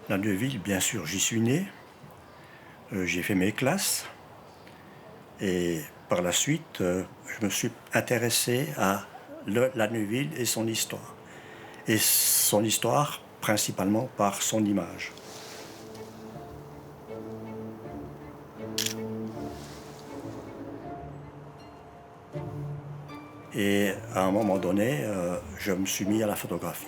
La Neuville, bien sûr, j'y suis né. J'ai fait mes classes. Et par la suite, je me suis intéressé à la Neuville et son histoire. Et son histoire, principalement par son image. Et à un moment donné, je me suis mis à la photographie.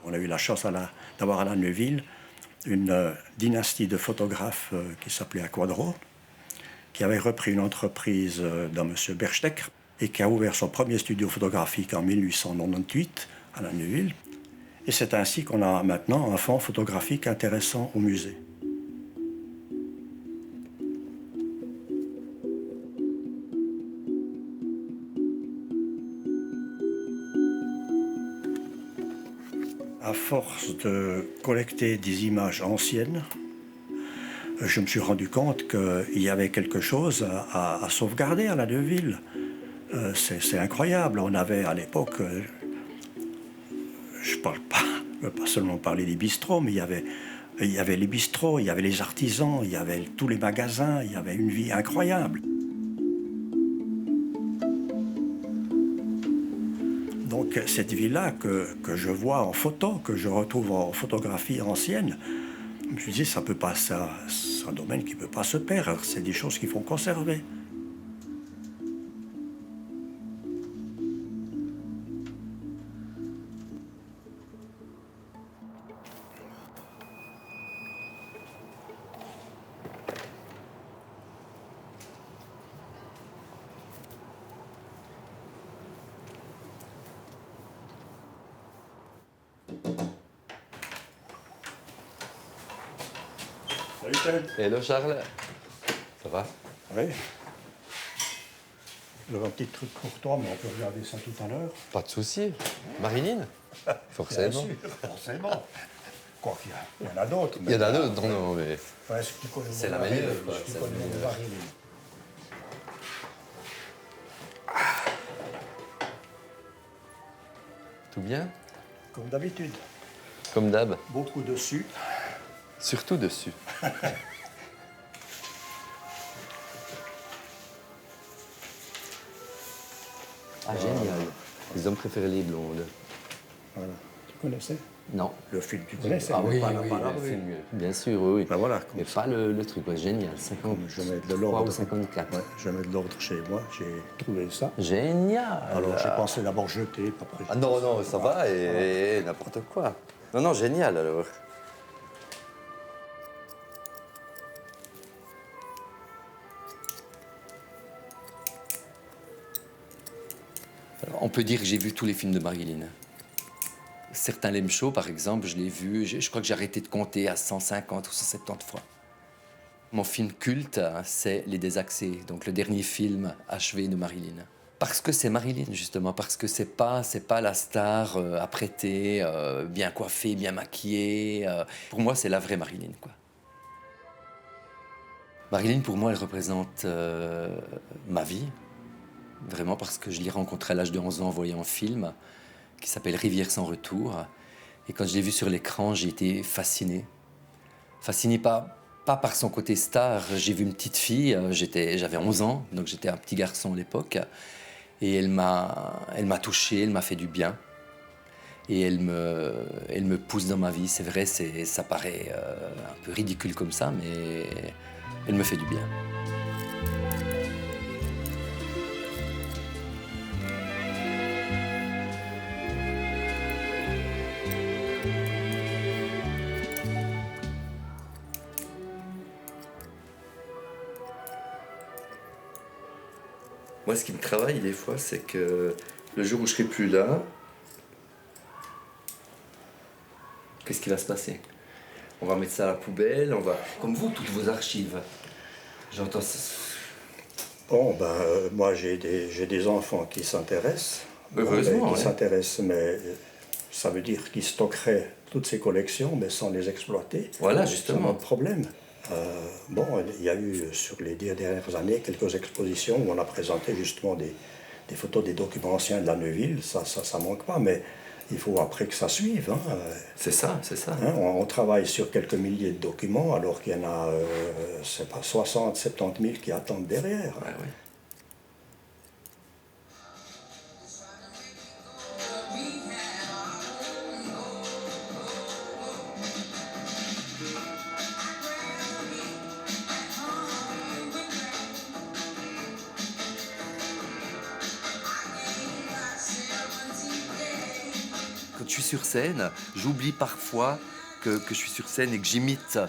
On a eu la chance d'avoir à la Neuville une dynastie de photographes qui s'appelait Aquadro, qui avait repris une entreprise d'un monsieur Berstecker et qui a ouvert son premier studio photographique en 1898 à la Neuville. Et c'est ainsi qu'on a maintenant un fonds photographique intéressant au musée. À force de collecter des images anciennes, je me suis rendu compte qu'il y avait quelque chose à sauvegarder à la Neuville. C'est incroyable. On avait à l'époque, je ne veux pas seulement parler des bistrots, mais il y avait les bistrots, il y avait les artisans, il y avait tous les magasins, il y avait une vie incroyable. Donc cette vie-là que je vois en photo, que je retrouve en photographie ancienne, je me suis dit, ça peut pas, c'est un domaine qui ne peut pas se perdre, c'est des choses qu'il faut conserver. Salut Ted. Hello Charles, ça va? Oui. J'aurais un petit truc pour toi, mais on peut regarder ça tout à l'heure. Pas de souci. Marilyn? Forcément. Bien sûr, forcément. Quoi qu'il y en a d'autres. Il y en a d'autres, non, mais... Ouais, c'est la meilleure, quoi. C'est la meilleure. Tout bien? Comme d'habitude. Comme d'hab. Beaucoup dessus. Surtout dessus. Ah, génial. Les hommes préfèrent les blondes. Voilà. Tu connaissais? Non. Le film, tu connaissais? Ah oui, pas oui, la le rue. film, bien sûr, oui. Ben voilà. Mais pas le truc, ouais, génial. 50, Je mets de 3 l'ordre. ou 54. Ouais, je mets de l'ordre chez moi. J'ai trouvé ça. Génial. Alors j'ai pensé d'abord jeter, puis après. Ah non, non, ça va, et n'importe quoi. Non, non, génial, alors. On peut dire que j'ai vu tous les films de Marilyn. Certains l'aiment chaud, par exemple, je l'ai vu, je crois que j'ai arrêté de compter à 150 ou 170 fois. Mon film culte, c'est Les Désaxés, donc le dernier film achevé de Marilyn. Parce que c'est Marilyn, justement, parce que c'est pas la star apprêtée, bien coiffée, bien maquillée. Pour moi, c'est la vraie Marilyn, quoi. Marilyn, pour moi, elle représente ma vie. Vraiment, parce que je l'ai rencontrée à l'âge de 11 ans en voyant un film qui s'appelle Rivière sans retour. Et quand je l'ai vu sur l'écran, j'ai été fasciné. Fasciné pas par son côté star. J'ai vu une petite fille, j'avais 11 ans, donc j'étais un petit garçon à l'époque. Et elle m'a touché, elle m'a fait du bien. Et elle me pousse dans ma vie. C'est vrai, ça paraît un peu ridicule comme ça, mais elle me fait du bien. Moi, ce qui me travaille des fois, c'est que le jour où je serai plus là, qu'est-ce qui va se passer? On va mettre ça à la poubelle, on va... Comme vous, toutes vos archives. J'entends ça. Bon, ben, moi j'ai des enfants qui s'intéressent. Heureusement, Qui ouais. s'intéressent, mais ça veut dire qu'ils stockeraient toutes ces collections, mais sans les exploiter. Voilà, C'est justement. notre problème. Bon, il y a eu sur les 10 dernières années quelques expositions où on a présenté justement des photos des documents anciens de la Neuville. Ça manque pas, mais il faut après que ça suive. Hein. C'est ça, c'est ça. Hein, on travaille sur quelques milliers de documents, alors qu'il y en a, c'est pas 60, 70 000 qui attendent derrière. Ouais, ouais. Quand je suis sur scène, j'oublie parfois que je suis sur scène et que j'imite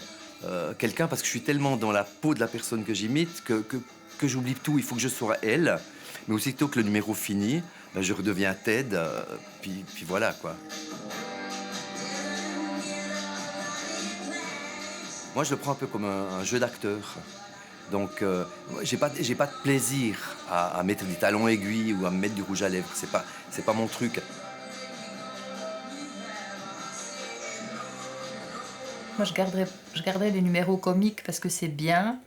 quelqu'un parce que je suis tellement dans la peau de la personne que j'imite que j'oublie tout. Il faut que je sois elle. Mais aussitôt que le numéro finit, ben, je redeviens Ted. Puis voilà, quoi. Moi, je le prends un peu comme un jeu d'acteur. Donc, j'ai pas de plaisir à mettre des talons aiguilles ou à me mettre du rouge à lèvres. C'est pas mon truc. Moi, je garderais les numéros comiques parce que c'est bien.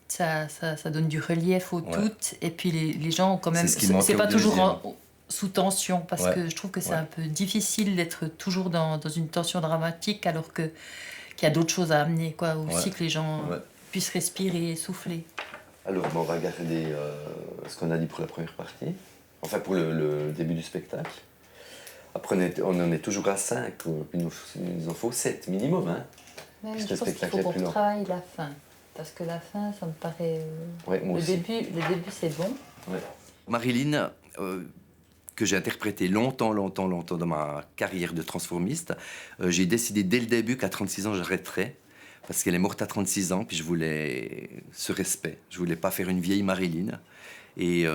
Ça donne du relief au tout. Et puis, les gens ont quand même... C'est pas toujours sous tension parce que je trouve que c'est un peu difficile d'être toujours dans une tension dramatique alors qu'il y a d'autres choses à amener, quoi. Aussi que les gens puissent respirer et souffler. Alors, on va regarder ce qu'on a dit pour la première partie. Enfin, pour le début du spectacle. Après, on en est toujours à 5. Il nous en faut 7 minimum, hein. Ouais, je pense qu'il faut qu'on travaille la fin. Parce que la fin, ça me paraît... le début, c'est bon. Ouais. Marilyn, que j'ai interprétée longtemps dans ma carrière de transformiste, j'ai décidé dès le début qu'à 36 ans, j'arrêterais. Parce qu'elle est morte à 36 ans, puis je voulais ce respect. Je voulais pas faire une vieille Marilyn. Et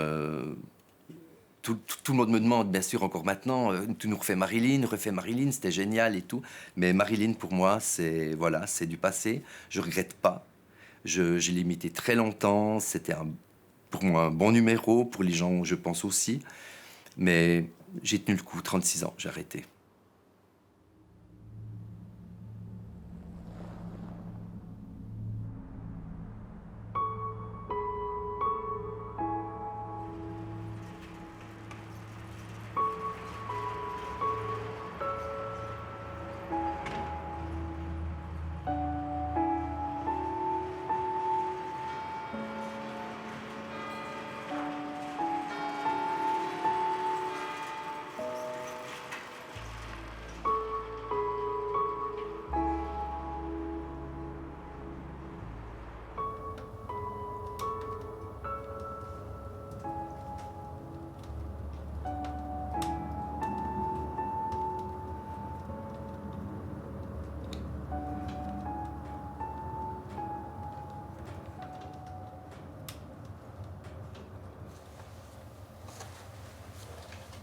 tout le monde me demande, bien sûr, encore maintenant, tu nous refais Marilyn, c'était génial et tout. Mais Marilyn, pour moi, c'est du passé. Je regrette pas. Je l'ai imité très longtemps. C'était pour moi un bon numéro, pour les gens, je pense aussi. Mais j'ai tenu le coup, 36 ans, j'ai arrêté.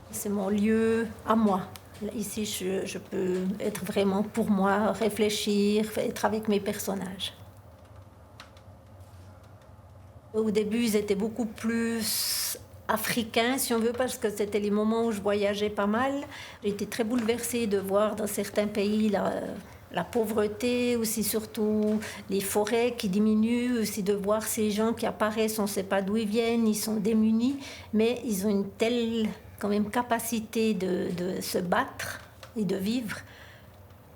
C'est mon lieu à moi. Ici, je peux être vraiment pour moi, réfléchir, être avec mes personnages. Au début, ils étaient beaucoup plus africains, si on veut, parce que c'était les moments où je voyageais pas mal. J'ai été très bouleversée de voir dans certains pays la pauvreté, aussi surtout les forêts qui diminuent, aussi de voir ces gens qui apparaissent, on ne sait pas d'où ils viennent, ils sont démunis, mais ils ont une telle quand même capacité de se battre et de vivre.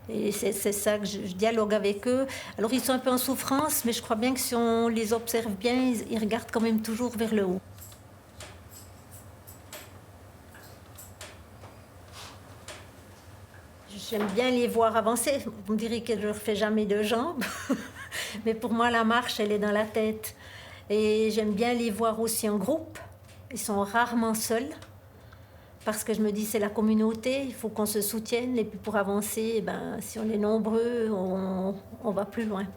Et c'est ça que je dialogue avec eux. Alors ils sont un peu en souffrance, mais je crois bien que si on les observe bien, ils regardent quand même toujours vers le haut. J'aime bien les voir avancer. Vous me direz que je ne refais jamais de jambes, mais pour moi la marche, elle est dans la tête. Et j'aime bien les voir aussi en groupe. Ils sont rarement seuls. Parce que je me dis, c'est la communauté, il faut qu'on se soutienne. Et puis pour avancer, si on est nombreux, on va plus loin.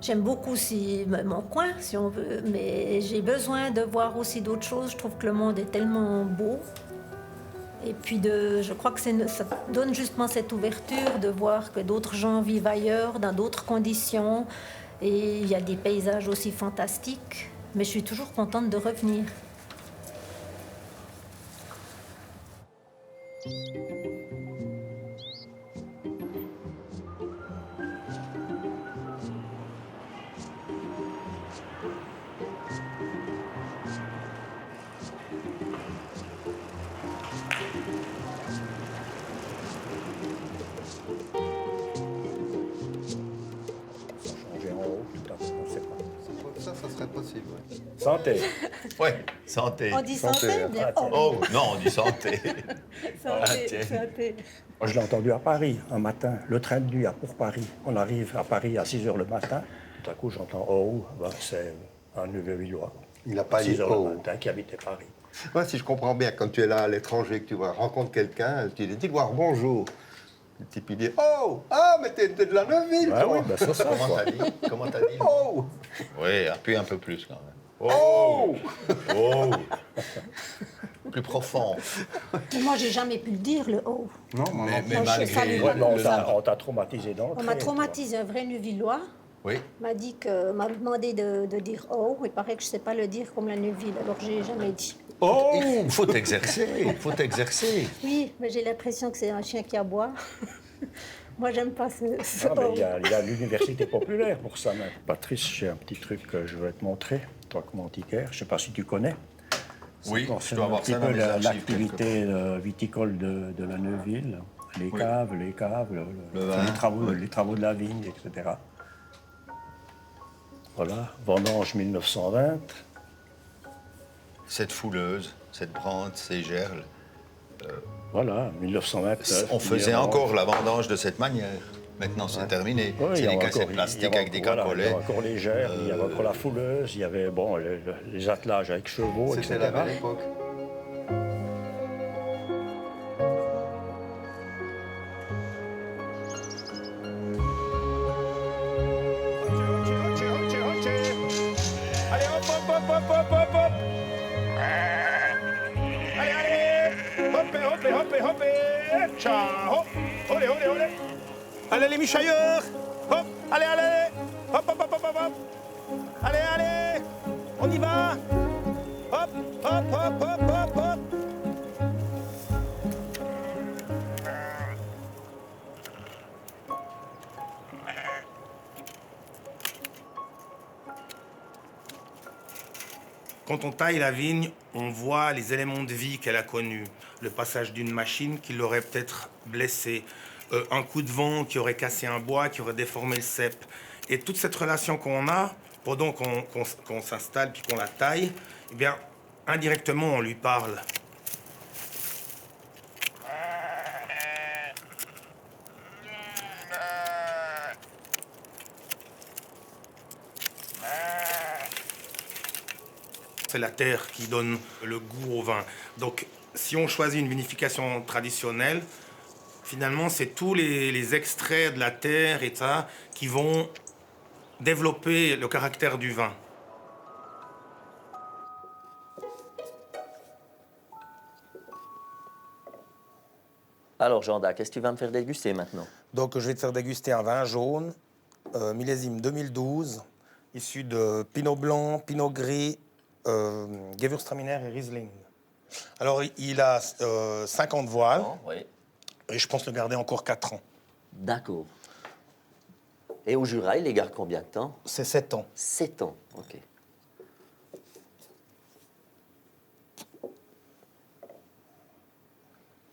J'aime beaucoup aussi mon coin, si on veut, mais j'ai besoin de voir aussi d'autres choses. Je trouve que le monde est tellement beau. Et puis, je crois que ça donne justement cette ouverture de voir que d'autres gens vivent ailleurs, dans d'autres conditions. Et il y a des paysages aussi fantastiques. Mais je suis toujours contente de revenir. Ça serait possible, oui. Santé. Oui, santé. On dit santé, bien. Oh, non, on dit santé. Santé, santé. Moi, je l'ai entendu à Paris, un matin. Le train de nuit pour Paris. On arrive à Paris à 6 h le matin. Tout à coup, j'entends « Oh », c'est un Neuville-Villois. Il n'a pas dit « 6 h Oh ». le matin, qui habitait Paris. Moi, si je comprends bien, quand tu es là à l'étranger, que tu rencontres quelqu'un, tu lui dis « voir bonjour ». Le type, il dit « Oh, ah, mais t'es de la Neuville, Ouais, toi oui, ben c'est ça. Comment t'as dit? Comment t'as dit? Oh, Oui, appuie un peu plus quand même. oh, Oh! Plus profond. Mais moi, j'ai jamais pu le dire, le haut. Non, Moi, je salue Ouais, vraiment mais ça. on t'a traumatisé d'entrée. On m'a traumatisé, un vrai Neuvillois. Oui. M'a demandé de dire oh. Il paraît que je sais pas le dire comme la Neuville, alors j'ai jamais dit. Oh! Il faut t'exercer, il faut t'exercer. Oui, mais j'ai l'impression que c'est un chien qui aboie. Moi, j'aime pas ce Ah, mais oh. il y a l'université populaire pour ça. Mais. Patrice, j'ai un petit truc que je vais te montrer, toi comme antiquaire. Je ne sais pas si tu connais. Oui, Ça je dois avoir ça dans mes archives. l'activité viticole de la Neuville, les Oui. caves, Le vin. les travaux de la vigne, etc. Voilà, vendange 1920. Cette fouleuse, cette brande, ces gerles. Voilà, 1920. On faisait encore la vendange de cette manière. Maintenant, c'est terminé. Oui, c'est il y des avait cassettes encore- plastiques il y avait avec des encore- voilà, carcolets. il y avait encore les germes, il y avait encore la fouleuse, il y avait bon, les attelages avec chevaux, c'était etc. la belle époque. Allez, hop, hop, hop, hop, hop, hop, hop. Allez, allez. Hoppé, hoppé, hoppé, hoppé. Ciao. Olé, olé, olé. Allez, les michailleurs. Hop, allez, allez. Hop, hop, hop, hop, hop, hop. Allez, allez. On y va. Hop, hop, hop, hop, hop, hop. Quand on taille la vigne, on voit les éléments de vie qu'elle a connus. Le passage d'une machine qui l'aurait peut-être blessée, un coup de vent qui aurait cassé un bois, qui aurait déformé le cep. Et toute cette relation qu'on a, pendant qu'on s'installe puis qu'on la taille, eh bien, indirectement, on lui parle. C'est la terre qui donne le goût au vin. Donc, si on choisit une vinification traditionnelle, finalement, c'est tous les extraits de la terre et ça qui vont développer le caractère du vin. Alors, Jean-Dac, qu'est-ce que tu vas me faire déguster maintenant? Donc, je vais te faire déguster un vin jaune, millésime 2012, issu de Pinot Blanc, Pinot Gris, Gewürztraminer et Riesling. Alors, il a 50 voiles Oui. et je pense le garder encore 4 ans. D'accord. Et au Jura, il les garde combien de temps? C'est 7 ans. 7 ans, ok.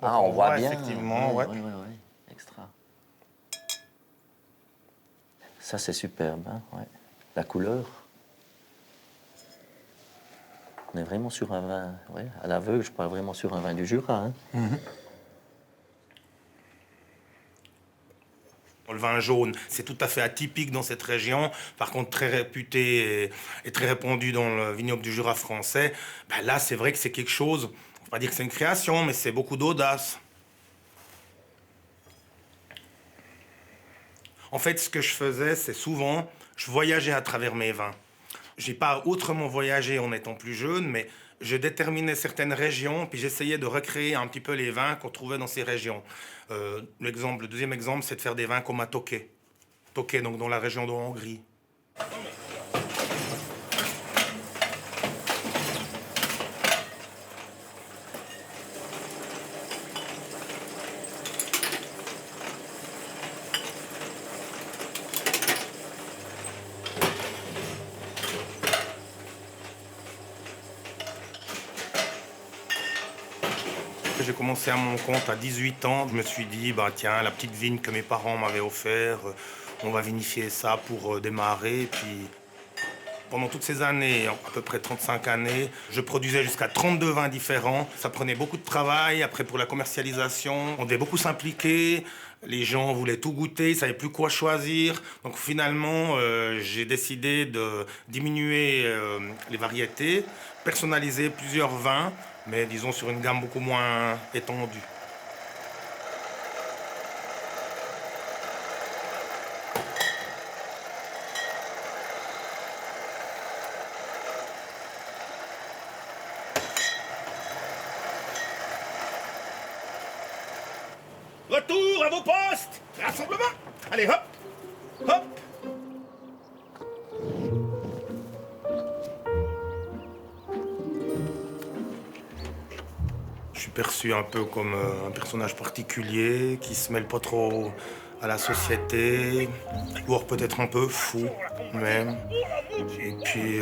Ah, on voit bien. Effectivement, ouais. Oui, extra. Ça, c'est superbe, hein, ouais. La couleur. On est vraiment sur un vin, ouais, à l'aveugle, je parle vraiment sur un vin du Jura, hein. Le vin jaune, c'est tout à fait atypique dans cette région. Par contre, très réputé et très répandu dans le vignoble du Jura français. Ben là, c'est vrai que c'est quelque chose, on ne va pas dire que c'est une création, mais c'est beaucoup d'audace. En fait, ce que je faisais, c'est souvent, je voyageais à travers mes vins. J'ai pas autrement voyagé en étant plus jeune, mais je déterminais certaines régions, puis j'essayais de recréer un petit peu les vins qu'on trouvait dans ces régions. Le deuxième exemple, c'est de faire des vins comme à Tokaj. Tokaj, donc dans la région de Hongrie. J'ai commencé à mon compte à 18 ans. Je me suis dit, bah tiens, la petite vigne que mes parents m'avaient offert, on va vinifier ça pour démarrer. Et puis, pendant toutes ces années, à peu près 35 années, je produisais jusqu'à 32 vins différents. Ça prenait beaucoup de travail. Après, pour la commercialisation, on devait beaucoup s'impliquer. Les gens voulaient tout goûter, ils ne savaient plus quoi choisir. Donc finalement, j'ai décidé de diminuer les variétés, personnaliser plusieurs vins, mais disons sur une gamme beaucoup moins étendue. Retour à vos postes! Rassemblement! Allez, hop! Hop! Je suis perçu un peu comme un personnage particulier qui se mêle pas trop à la société, voire peut-être un peu fou même. Et puis,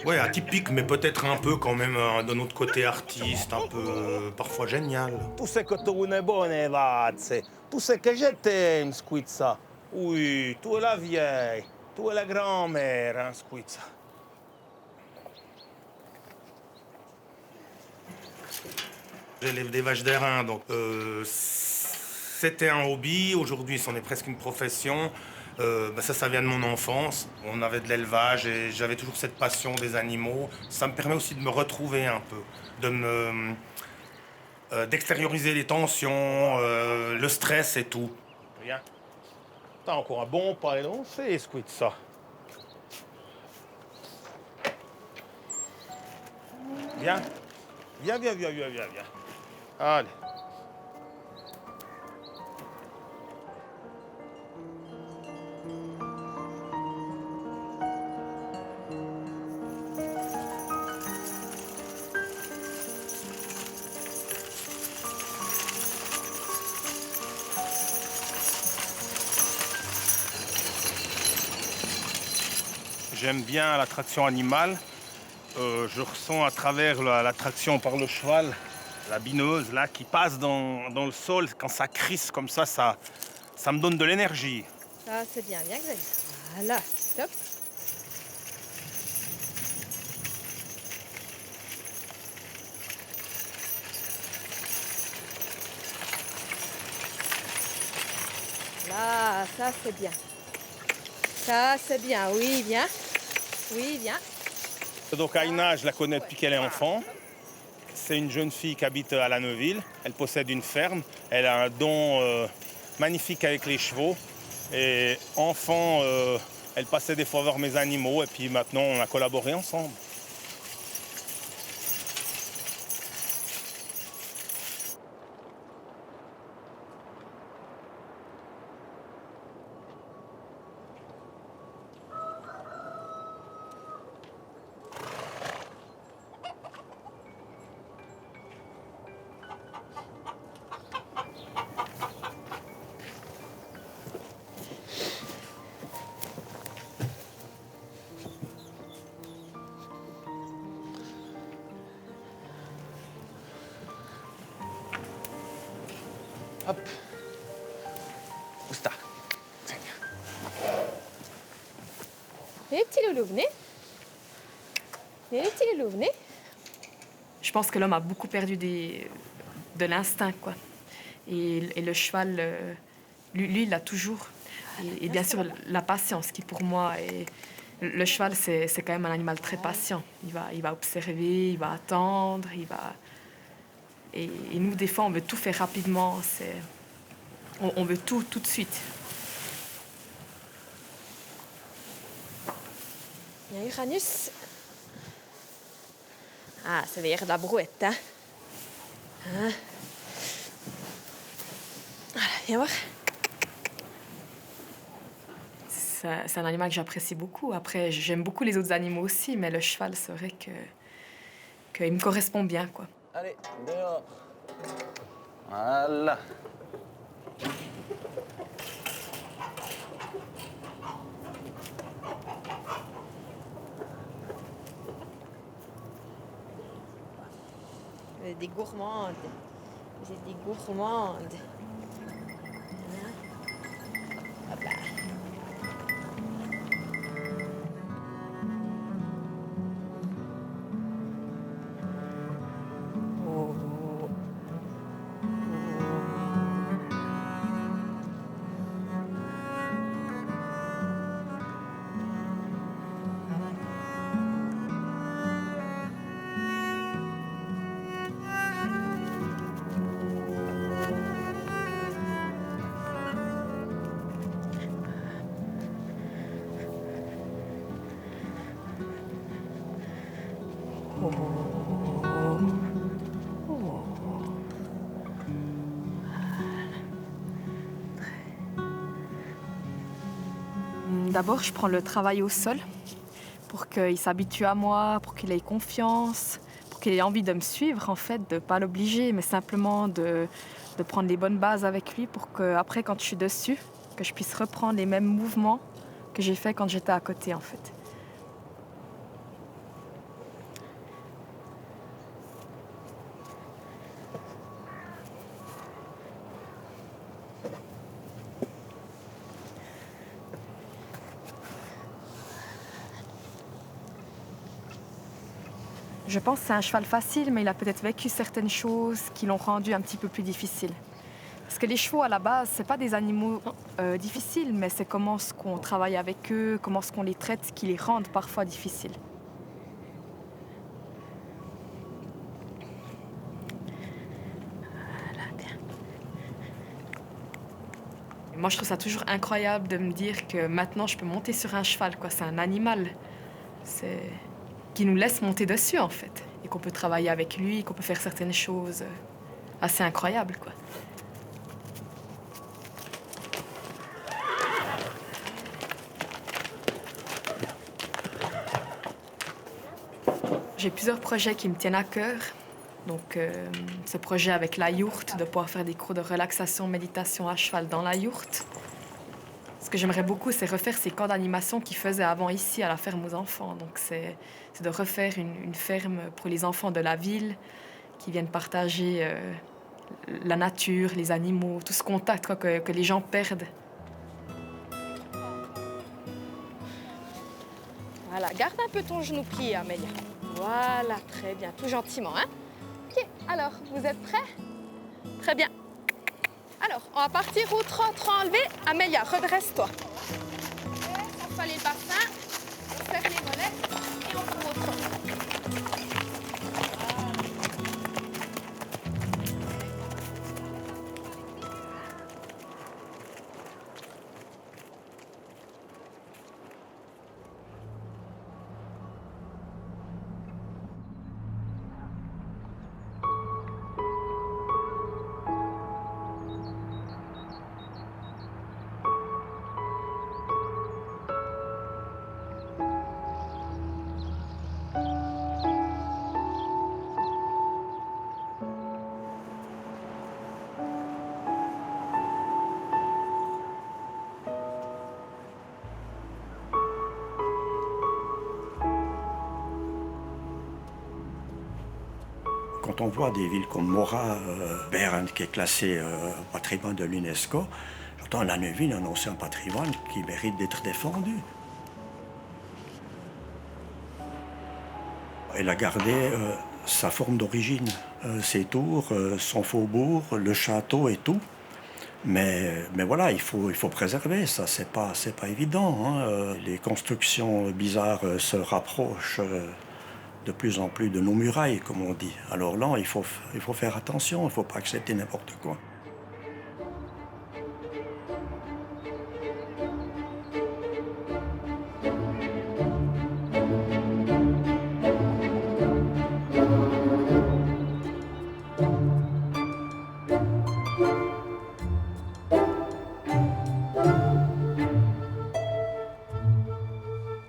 ouais, atypique, mais peut-être un peu quand même d'un autre côté artiste, un peu parfois génial. Tu sais que tu es bonne, Vazze. Tu sais que je t'aime, Squizza. Oui, tu es la vieille, tu es la grand-mère, hein, Squizza. J'élève des vaches d'airain, donc c'était un hobby. Aujourd'hui, c'en est presque une profession. Ça vient de mon enfance. On avait de l'élevage et j'avais toujours cette passion des animaux. Ça me permet aussi de me retrouver un peu, d'extérioriser les tensions, le stress et tout. Viens. T'as encore un bon pas élancé, Squizza. Viens. Viens. Allez. J'aime bien l'attraction animale. Je ressens à travers l'attraction par le cheval, la bineuse là, qui passe dans le sol. Quand ça crisse comme ça me donne de l'énergie. Ça, c'est bien, Xavier. Voilà, top. Là, ça, c'est bien. Ça, c'est bien. Oui, bien. Oui, bien. Donc Aïna, je la connais depuis qu'elle est enfant. C'est une jeune fille qui habite à La Neuville. Elle possède une ferme. Elle a un don magnifique avec les chevaux. Et enfant, elle passait des fois voir mes animaux. Et puis maintenant, on a collaboré ensemble. Hop. Où sta? Les petits loulous, venez. Les petits loulous, venez. Je pense que l'homme a beaucoup perdu de l'instinct, quoi. Et le cheval, lui, il l'a toujours. Et bien sûr, la patience, qui pour moi est... Le cheval, c'est quand même un animal très patient. Il va observer, il va attendre, il va... Et nous, des fois, on veut tout faire rapidement. On veut tout de suite. Bien, Uranus. Ah, ça veut dire de la brouette, hein? Voilà, viens voir. C'est un animal que j'apprécie beaucoup. Après, j'aime beaucoup les autres animaux aussi, mais le cheval, c'est vrai qu'il me correspond bien, quoi. Allez, dehors. Voilà. Vous êtes des gourmandes. Vous êtes des gourmandes. Hop là. D'abord, je prends le travail au sol pour qu'il s'habitue à moi, pour qu'il ait confiance, pour qu'il ait envie de me suivre, en fait, de ne pas l'obliger, mais simplement de prendre les bonnes bases avec lui pour qu'après, quand je suis dessus, que je puisse reprendre les mêmes mouvements que j'ai fait quand j'étais à côté, en fait. Je pense que c'est un cheval facile, mais il a peut-être vécu certaines choses qui l'ont rendu un petit peu plus difficile. Parce que les chevaux, à la base, c'est pas des animaux difficiles, mais c'est comment est-ce qu'on travaille avec eux, comment est-ce qu'on les traite, qui les rendent parfois difficiles. Voilà, bien. Moi, je trouve ça toujours incroyable de me dire que maintenant, je peux monter sur un cheval, quoi. C'est un animal. Qui nous laisse monter dessus, en fait. Et qu'on peut travailler avec lui, qu'on peut faire certaines choses assez incroyables, quoi. J'ai plusieurs projets qui me tiennent à cœur. Donc, ce projet avec la yourte, de pouvoir faire des cours de relaxation, méditation à cheval dans la yourte. Ce que j'aimerais beaucoup, c'est refaire ces camps d'animation qu'ils faisaient avant ici, à la ferme aux enfants. Donc, c'est de refaire une ferme pour les enfants de la ville qui viennent partager la nature, les animaux, tout ce contact quoi, que les gens perdent. Voilà, garde un peu ton genou plié, Amélia. Voilà, très bien, tout gentiment, hein? Ok, alors, vous êtes prêts? Très bien. Alors, on va partir au trot enlevé. Amélia, redresse-toi. On fait les bassins, on serre les mollets et on part au trot. Quand on voit des villes comme Morat, Berne, qui est classé patrimoine de l'UNESCO, j'entends la Neuville annoncer un patrimoine qui mérite d'être défendu. Elle a gardé sa forme d'origine, ses tours, son faubourg, le château et tout. Mais voilà, il faut préserver ça, c'est pas évident. Hein. Les constructions bizarres se rapprochent de plus en plus de nos murailles, comme on dit. Alors là, il faut faire attention, il ne faut pas accepter n'importe quoi.